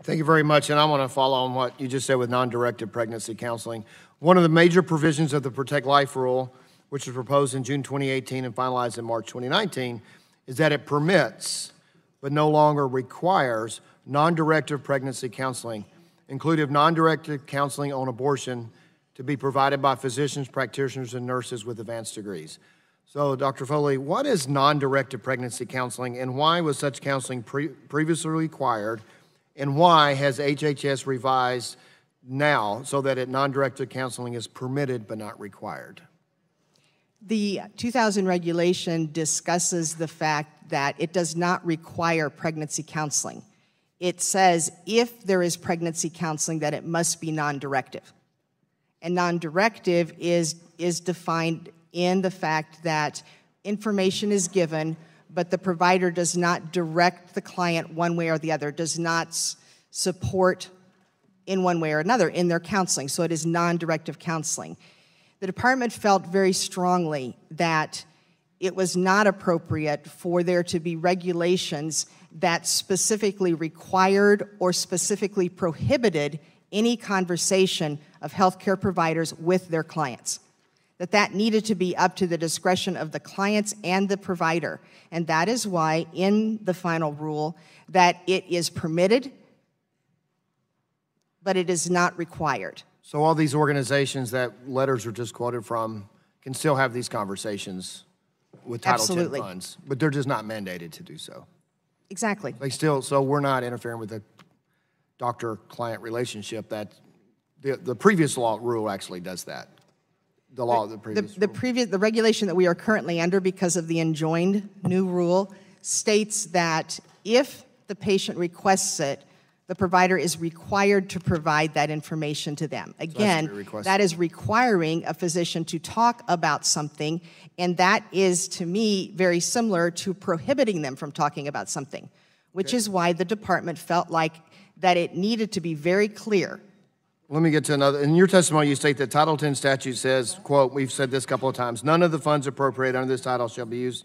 Thank you very much, and I want to follow on what you just said with non-directed pregnancy counseling. One of the major provisions of the Protect Life Rule, which was proposed in June 2018 and finalized in March 2019, is that it permits, but no longer requires, non-directive pregnancy counseling, including non-directive counseling on abortion, to be provided by physicians, practitioners, and nurses with advanced degrees. So, Dr. Foley, what is non-directive pregnancy counseling, and why was such counseling previously required, and why has HHS revised now so that non-directive counseling is permitted but not required? The 2000 regulation discusses the fact that it does not require pregnancy counseling. It says if there is pregnancy counseling that it must be non-directive. And non-directive is defined in the fact that information is given, but the provider does not direct the client one way or the other, does not support in one way or another in their counseling. So it is non-directive counseling. The department felt very strongly that it was not appropriate for there to be regulations that specifically required or specifically prohibited any conversation of healthcare providers with their clients. That needed to be up to the discretion of the clients and the provider. And that is why in the final rule that it is permitted, but it is not required. So all these organizations that letters were just quoted from can still have these conversations with Title X funds, but they're just not mandated to do so. Exactly. So we're not interfering with the doctor-client relationship. That the previous law rule actually does that. The regulation that we are currently under, because of the enjoined new rule, states that if the patient requests it, the provider is required to provide that information to them. Again, that is requiring a physician to talk about something, and that is, to me, very similar to prohibiting them from talking about something, which is why the department felt like that it needed to be very clear. Let me get to another. In your testimony, you state that Title X statute says, quote, we've said this a couple of times, none of the funds appropriated under this title shall be used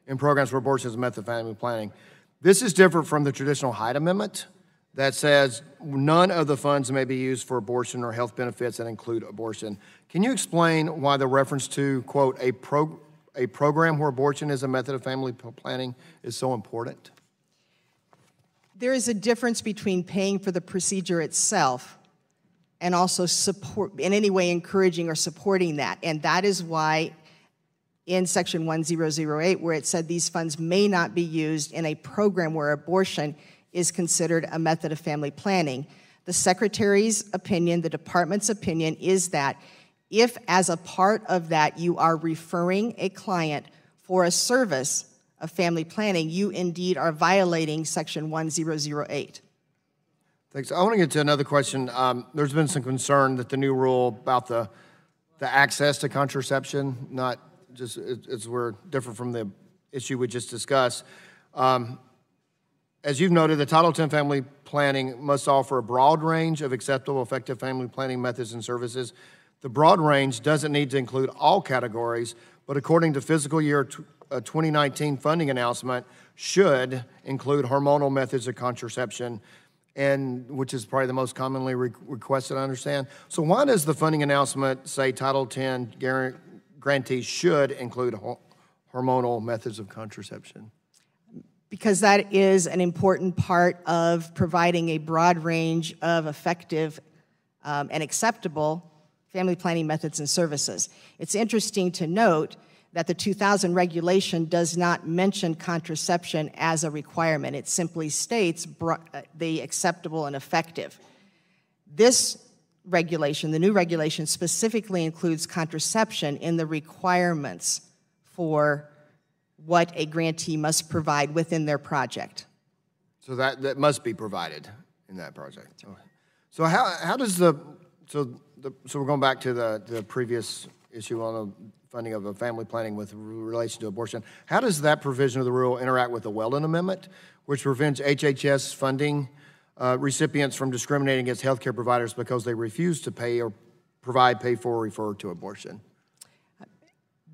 in programs for abortion as a method of family planning. This is different from the traditional Hyde Amendment that says none of the funds may be used for abortion or health benefits that include abortion. Can you explain why the reference to, quote, a program where abortion is a method of family planning is so important? There is a difference between paying for the procedure itself and also support, in any way encouraging or supporting that. And that is why in Section 1008, where it said these funds may not be used in a program where abortion is considered a method of family planning, the Secretary's opinion, the Department's opinion, is that if as a part of that you are referring a client for a service of family planning, you indeed are violating Section 1008. Thanks. I want to get to another question. There's been some concern that the new rule about the access to contraception, not just it's we're different from the issue we just discussed. As you've noted, the Title X family planning must offer a broad range of acceptable, effective family planning methods and services. The broad range doesn't need to include all categories, but according to fiscal year 2019 funding announcement, should include hormonal methods of contraception, and which is probably the most commonly requested, I understand. So why does the funding announcement say Title X grantees should include hormonal methods of contraception? Because that is an important part of providing a broad range of effective and acceptable family planning methods and services. It's interesting to note that the 2000 regulation does not mention contraception as a requirement. It simply states the acceptable and effective. This regulation, the new regulation, specifically includes contraception in the requirements for what a grantee must provide within their project. So that must be provided in that project. So how does so we're going back to the previous issue on the funding of a family planning with relation to abortion. How does that provision of the rule interact with the Weldon Amendment, which prevents HHS funding recipients from discriminating against healthcare providers because they refuse to pay or provide, pay for, or refer to abortion?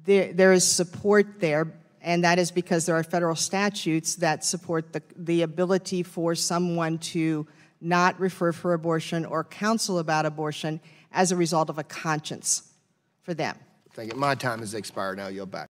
There is support there, and that is because there are federal statutes that support the ability for someone to not refer for abortion or counsel about abortion as a result of a conscience for them. Thank you. My time has expired now. You'll back.